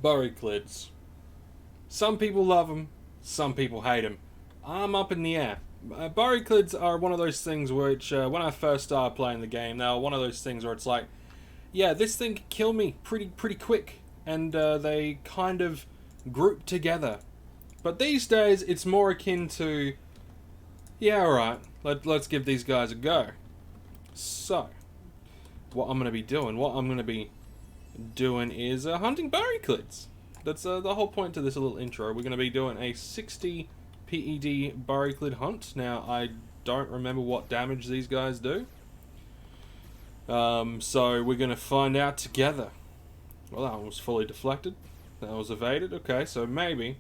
Burryclids. Some people love them, some people hate them. I'm up in the air. Burryclids are one of those things which, when I first started playing the game, they were one of those things where it's like, yeah, this thing could kill me pretty quick, and they kind of group together. But these days, it's more akin to, yeah, alright, let's give these guys a go. So, what I'm going to be doing is hunting burryclids. That's the whole point to this little intro. We're going to be doing a 60 PED burryclid hunt. Now, I don't remember what damage these guys do. So we're going to find out together. Well, that one was fully deflected. That was evaded. Okay, so maybe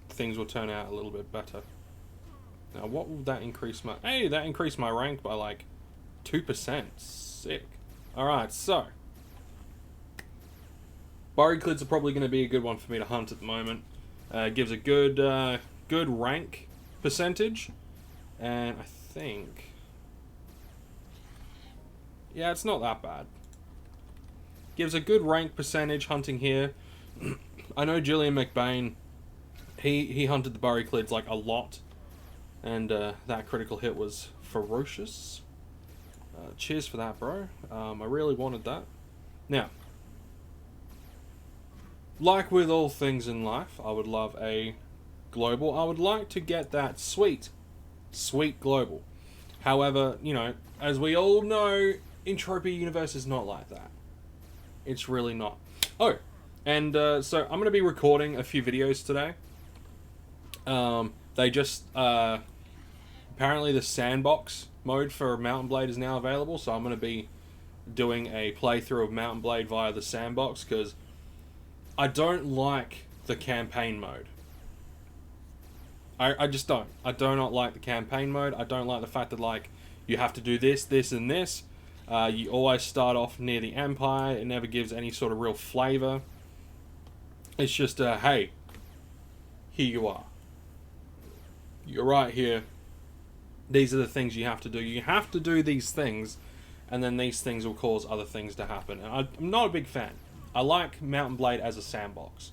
things will turn out a little bit better. Now, what will that increase my... Hey, that increased my rank by like 2%. Sick. Alright, so burryclids are probably going to be a good one for me to hunt at the moment. It gives a good rank percentage, and I think, yeah, it's not that bad. Gives a good rank percentage hunting here. I know Julian McBain, he hunted the burryclids like a lot, and that critical hit was ferocious. Cheers for that, bro. I really wanted that. Now, like with all things in life, I would love a global. I would like to get that sweet global. However, you know, as we all know, Entropia universe is not like that. It's really not. Oh, and so I'm going to be recording a few videos today. They just, apparently the sandbox mode for Mountain Blade is now available, so I'm going to be doing a playthrough of Mountain Blade via the sandbox, because I don't like the campaign mode. I just don't. I do not like the campaign mode. I don't like the fact that, like, you have to do this, this, and this. You always start off near the Empire. It never gives any sort of real flavor. It's just, hey, here you are. You're right here. These are the things you have to do. You have to do these things, and then these things will cause other things to happen. And I'm not a big fan. I like Mountain Blade as a sandbox.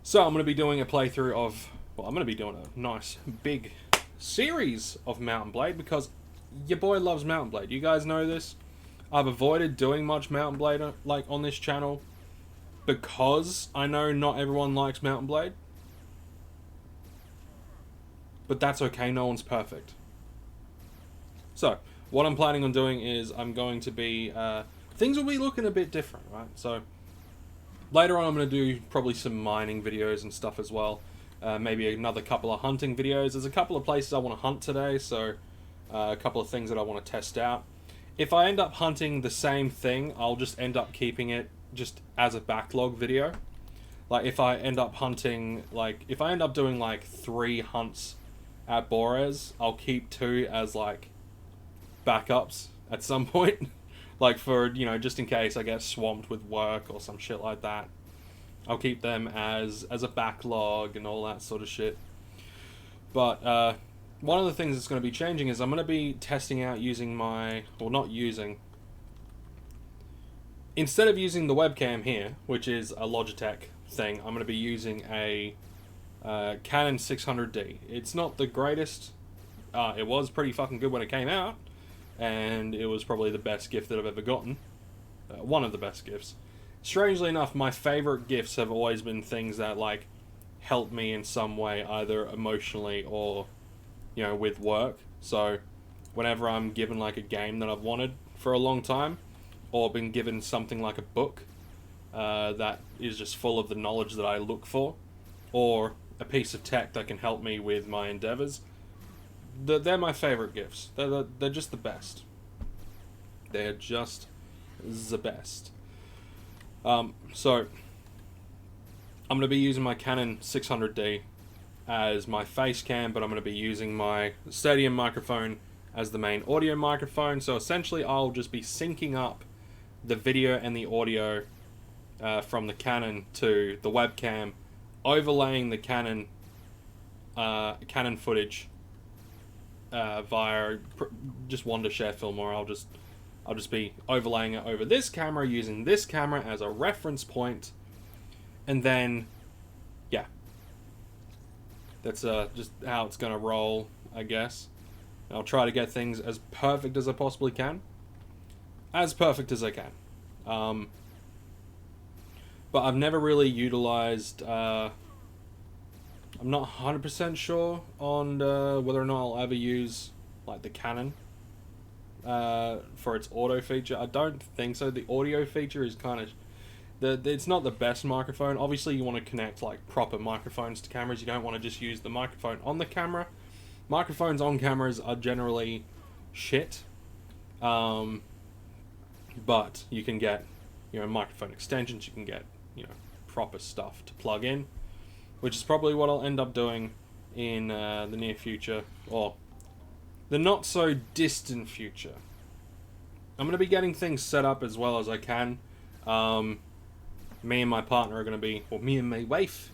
So I'm going to be doing a playthrough of... Well, I'm going to be doing a nice big series of Mountain Blade, because your boy loves Mountain Blade. You guys know this. I've avoided doing much Mountain Blade like on this channel because I know not everyone likes Mountain Blade. But that's okay, no one's perfect. So, what I'm planning on doing is I'm going to be... things will be looking a bit different, right? So, later on I'm going to do probably some mining videos and stuff as well. Maybe another couple of hunting videos. There's a couple of places I want to hunt today, so a couple of things that I want to test out. If I end up hunting the same thing, I'll just end up keeping it just as a backlog video. Like, if I end up hunting, like, if I end up doing, like, 3 hunts at Borez, I'll keep 2 as, like, backups at some point. Like, for, you know, just in case I get swamped with work or some shit like that. I'll keep them as a backlog and all that sort of shit. But, one of the things that's going to be changing is I'm going to be testing out using my... Well, not using... Instead of using the webcam here, which is a Logitech thing, I'm going to be using a Canon 600D. It's not the greatest. It was pretty fucking good when it came out, and it was probably the best gift that I've ever gotten. One of the best gifts. Strangely enough, my favorite gifts have always been things that, like, help me in some way, either emotionally or, you know, with work. So, whenever I'm given, like, a game that I've wanted for a long time, or been given something like a book that is just full of the knowledge that I look for, or a piece of tech that can help me with my endeavors, they're my favorite gifts. They're just the best. They're just the best. So, I'm going to be using my Canon 600D as my face cam, but I'm going to be using my Stadium microphone as the main audio microphone. So essentially, I'll just be syncing up the video and the audio from the Canon to the webcam, overlaying the Canon footage via just Wondershare Film, or I'll just be overlaying it over this camera, using this camera as a reference point, and then, yeah. That's just how it's going to roll, I guess. I'll try to get things as perfect as I possibly can. As perfect as I can. But I've never really utilized... I'm not 100% sure on whether or not I'll ever use like the Canon for its auto feature. I don't think so. The audio feature is kind of... it's not the best microphone. Obviously, you want to connect like proper microphones to cameras. You don't want to just use the microphone on the camera. Microphones on cameras are generally shit. But you can get, microphone extensions. You can get, proper stuff to plug in, which is probably what I'll end up doing in the near future, or the not so distant future. I'm going to be getting things set up as well as I can. Me and my partner are going to be, or me and my wife,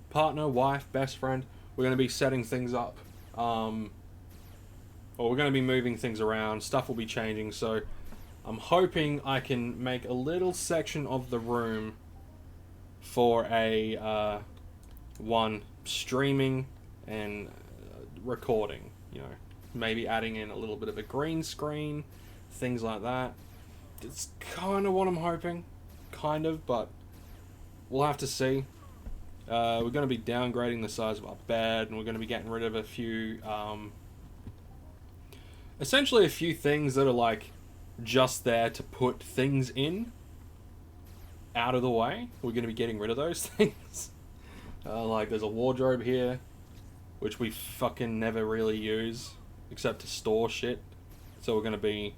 partner, wife, best friend, we're going to be setting things up. Or we're going to be moving things around. Stuff will be changing, so I'm hoping I can make a little section of the room for a one streaming and recording. Maybe adding in a little bit of a green screen, things like that. It's kind of what I'm hoping. Kind of, but we'll have to see. We're going to be downgrading the size of our bed, and we're going to be getting rid of a few, essentially a few things that are like just there to put things in, out of the way. We're going to be getting rid of those things. Like there's a wardrobe here, which we fucking never really use, except to store shit. So we're going to be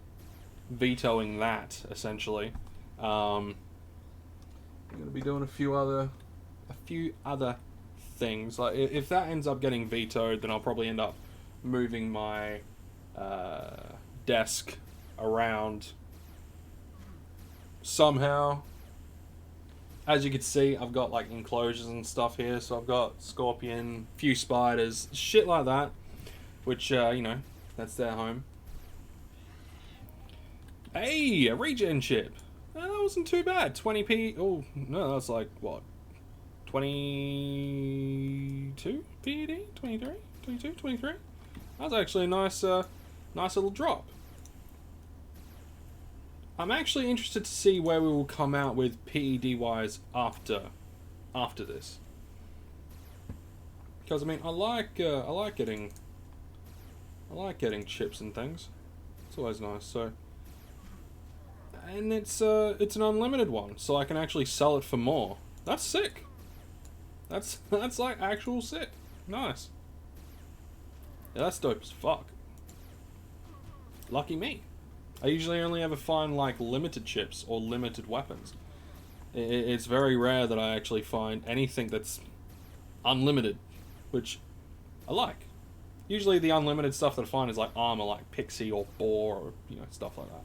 vetoing that, essentially. I'm going to be doing a few other things. Like if that ends up getting vetoed, then I'll probably end up moving my desk around somehow. As you can see, I've got like enclosures and stuff here. So I've got scorpion, few spiders, shit like that, which that's their home. Hey, a regen chip. That wasn't too bad. 20p. Oh, no, that's like, what? 22 PED? 23? 22? 23? That was actually a nice little drop. I'm actually interested to see where we will come out with PED-wise after this. Because, I mean, I like getting chips and things. It's always nice, so... And it's an unlimited one, so I can actually sell it for more. That's sick. That's like actual sick. Nice. Yeah, that's dope as fuck. Lucky me. I usually only ever find like limited chips or limited weapons. It's very rare that I actually find anything that's unlimited, which I like. Usually the unlimited stuff that I find is like armor, like pixie or boar, or stuff like that.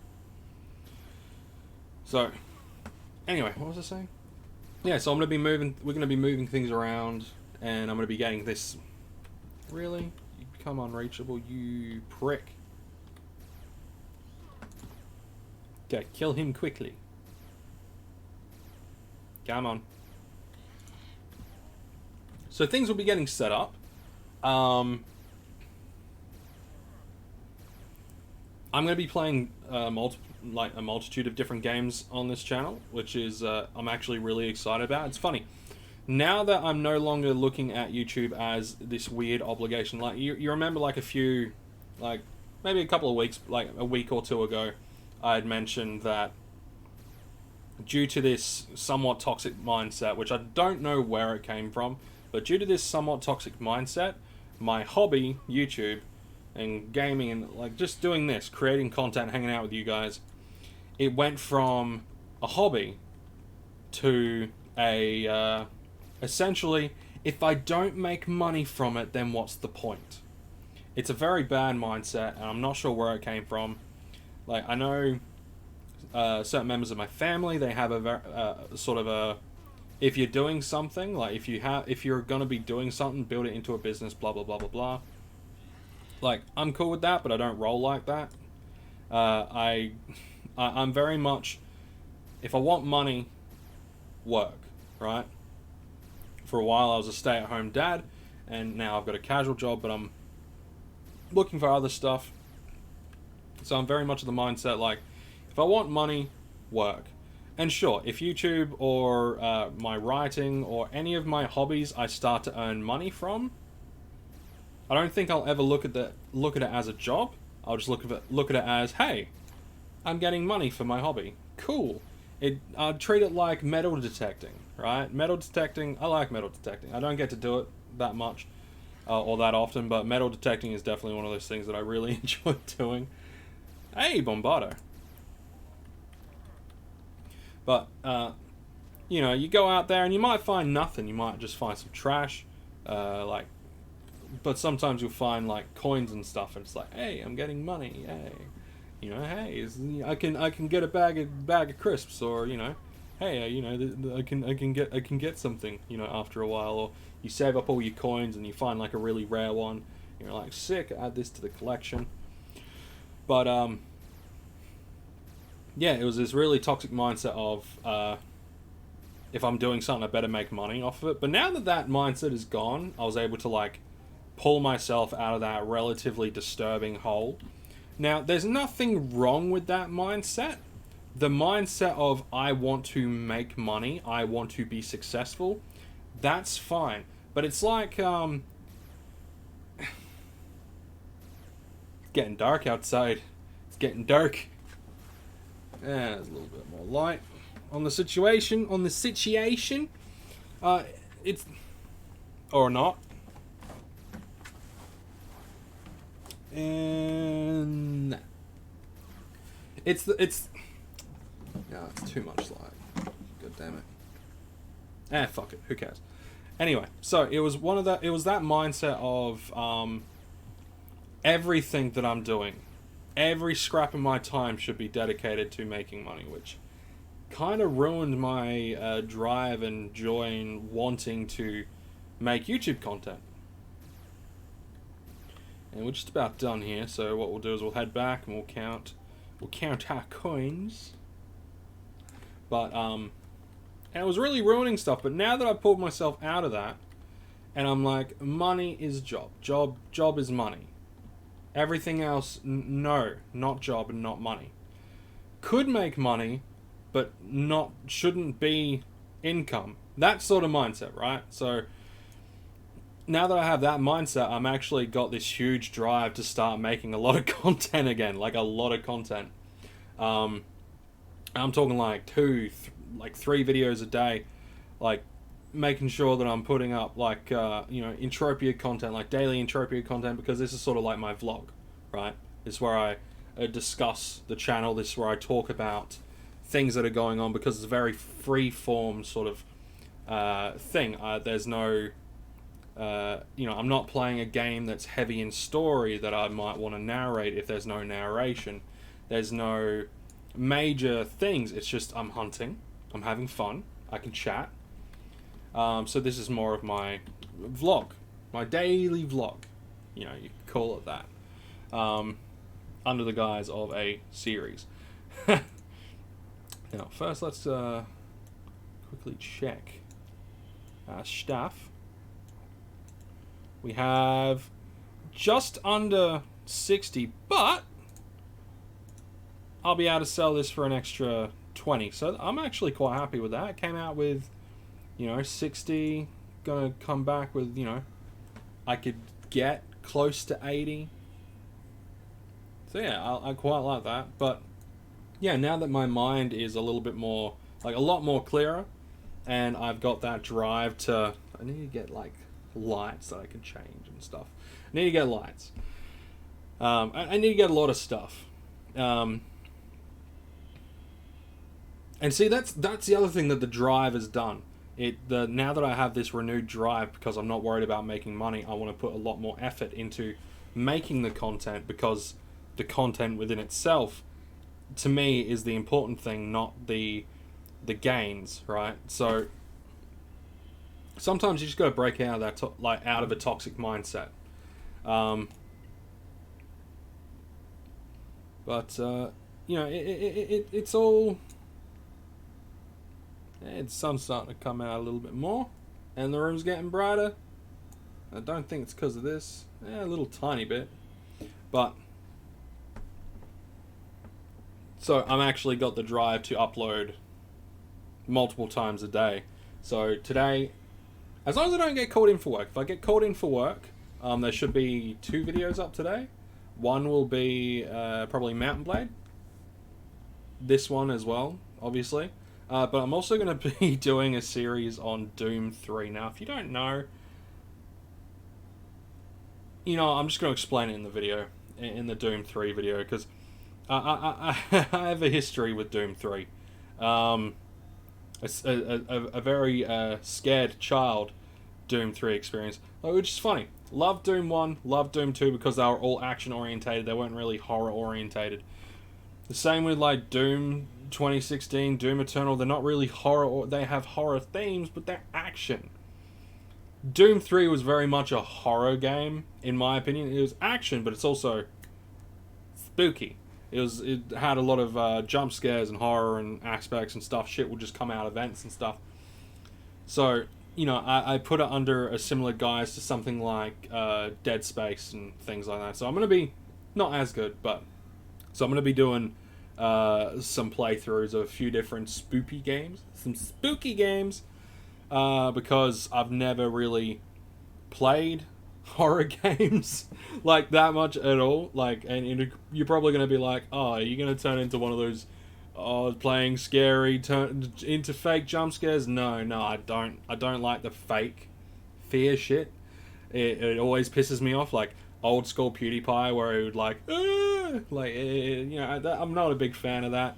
So, anyway, what was I saying? Yeah, so we're going to be moving things around, and I'm going to be getting this... Really? You become unreachable, you prick. Okay, kill him quickly. Come on. So things will be getting set up. I'm going to be playing a multitude of different games on this channel, which is I'm actually really excited about. It's funny. Now that I'm no longer looking at YouTube as this weird obligation, like you remember like a few, like maybe a couple of weeks, like a week or two ago, I had mentioned that due to this somewhat toxic mindset, which I don't know where it came from, but due to this somewhat toxic mindset, my hobby, YouTube, and gaming, and like just doing this, creating content, hanging out with you guys, it went from a hobby to a essentially, if I don't make money from it, then what's the point? It's a very bad mindset, and I'm not sure where it came from. Like, I know certain members of my family, they have a sort of a, if you're doing something, like if you're gonna be doing something, build it into a business, blah blah blah blah blah. Like, I'm cool with that, but I don't roll like that. I'm very much, if I want money, work, right? For a while I was a stay-at-home dad, and now I've got a casual job, but I'm looking for other stuff. So I'm very much of the mindset, like, if I want money, work. And sure, if YouTube or my writing or any of my hobbies I start to earn money from, I don't think I'll ever look at it as a job. I'll just look at it as, hey, I'm getting money for my hobby. Cool. I'd treat it like metal detecting, right? Metal detecting, I like metal detecting. I don't get to do it that much or that often, but metal detecting is definitely one of those things that I really enjoy doing. Hey, Bombardo. But, you know, you go out there and you might find nothing. You might just find some trash, but sometimes you'll find like coins and stuff, and it's like, hey, I'm getting money, hey, you know, hey, I can get a bag of crisps, or you know, hey, you know, I can get something, you know, after a while, or you save up all your coins and you find like a really rare one, you're like, sick, add this to the collection. But yeah, it was this really toxic mindset of if I'm doing something, I better make money off of it. But now that mindset is gone, I was able to like pull myself out of that relatively disturbing hole. Now, there's nothing wrong with that mindset. The mindset of I want to make money, I want to be successful, that's fine. But it's like, it's getting dark outside. It's getting dark. Yeah, there's a little bit more light on the situation. It's, or not. And it's no, it's too much light. God damn it. Fuck it. Who cares? Anyway, so it was that mindset of everything that I'm doing, every scrap of my time should be dedicated to making money, which kind of ruined my drive and joy in wanting to make YouTube content. And we're just about done here, so what we'll do is we'll head back and we'll count our coins. But and it was really ruining stuff, but now that I've pulled myself out of that, and I'm like, money is job is money. Everything else, no, not job and not money. Could make money, but shouldn't be income. That sort of mindset, right? So now that I have that mindset, I'm actually got this huge drive to start making a lot of content again, like a lot of content. I'm talking like 3 videos a day, like making sure that I'm putting up like, Entropia content, like daily Entropia content, because this is sort of like my vlog, right? This is where I discuss the channel, this is where I talk about things that are going on, because it's a very free-form sort of thing. There's no... I'm not playing a game that's heavy in story that I might want to narrate if there's no narration. There's no major things. It's just I'm hunting. I'm having fun. I can chat. So this is more of my vlog. My daily vlog. You know, you could call it that. Under the guise of a series. Now, first let's quickly check our stuff. We have just under 60, but I'll be able to sell this for an extra 20. So I'm actually quite happy with that. It came out with, 60. Gonna come back with, I could get close to 80. So yeah, I quite like that. But yeah, now that my mind is a little bit more, like a lot more clearer, and I've got that drive to, I need to get like lights that I can change and stuff. I need to get lights. I need to get a lot of stuff. And see, that's the other thing that the drive has done. Now that I have this renewed drive, because I'm not worried about making money, I want to put a lot more effort into making the content, because the content within itself, to me, is the important thing, not the gains, right? So sometimes you just got to break out of that, out of a toxic mindset. But you know, it's all... The sun's starting to come out a little bit more, and the room's getting brighter. I don't think it's because of this. A little tiny bit. But... So, I'm actually got the drive to upload multiple times a day. So, today, as long as I don't get called in for work. If I get called in for work, there should be 2 videos up today. One will be probably Mountain Blade. This one as well, obviously. But I'm also going to be doing a series on Doom 3. Now, if you don't know, you know, I'm just going to explain it in the video, in the Doom 3 video, because I have a history with Doom 3. A very scared child Doom 3 experience, which is funny. Loved Doom 1, loved Doom 2 because they were all action orientated. They weren't really horror orientated. The same with like Doom 2016, Doom Eternal. They're not really horror. They have horror themes, but they're action. Doom 3 was very much a horror game, in my opinion. It was action, but it's also spooky. It had a lot of jump scares and horror and aspects and stuff. Shit would just come out of vents and stuff. So, you know, I put it under a similar guise to something like Dead Space and things like that. So I'm going to be not as good, but... So I'm going to be doing some playthroughs of a few different spooky games. Some spooky games. Because I've never really played horror games like that much at all. Like, and you're probably going to be like, oh, are you going to turn into one of those playing scary turn into fake jump scares? No, I don't. I don't like the fake fear shit. It always pisses me off. Like old school PewDiePie, where he would like you know, I'm not a big fan of that,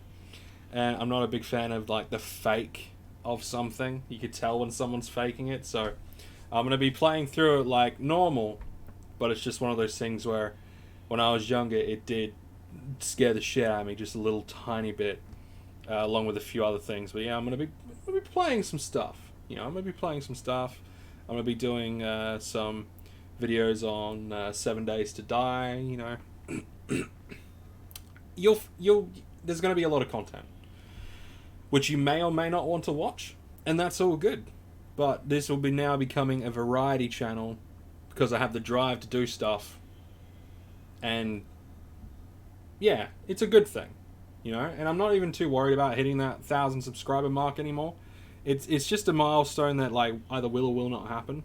and I'm not a big fan of like the fake of something. You could tell when someone's faking it. So I'm gonna be playing through it like normal, but it's just one of those things where when I was younger, it did scare the shit out of me just a little tiny bit, along with a few other things. But yeah, I'm gonna be playing some stuff. You know, I'm gonna be playing some stuff. I'm gonna be doing some videos on 7 Days to Die. You know, there's gonna be a lot of content which you may or may not want to watch, and that's all good. But this will be now becoming a variety channel because I have the drive to do stuff, and yeah, it's a good thing, you know. And I'm not even too worried about hitting that 1,000 subscriber mark anymore. It's just a milestone that like either will or will not happen.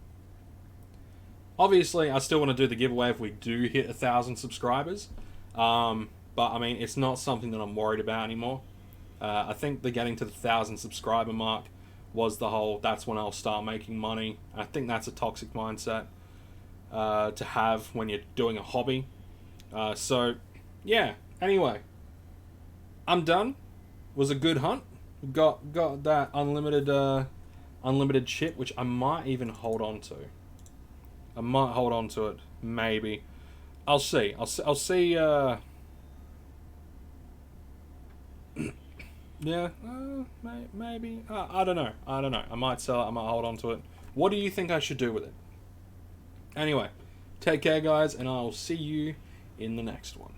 Obviously, I still want to do the giveaway if we do hit 1,000 subscribers, but I mean, it's not something that I'm worried about anymore. I think the getting to the 1,000 subscriber mark was the whole, that's when I'll start making money. I think that's a toxic mindset to have when you're doing a hobby. So, yeah. Anyway, I'm done. Was a good hunt. Got that unlimited chip, which I might even hold on to. I might hold on to it, maybe. I'll see. I'll see. Yeah, maybe. I don't know. I might sell it. I might hold on to it. What do you think I should do with it? Anyway, take care, guys, and I'll see you in the next one.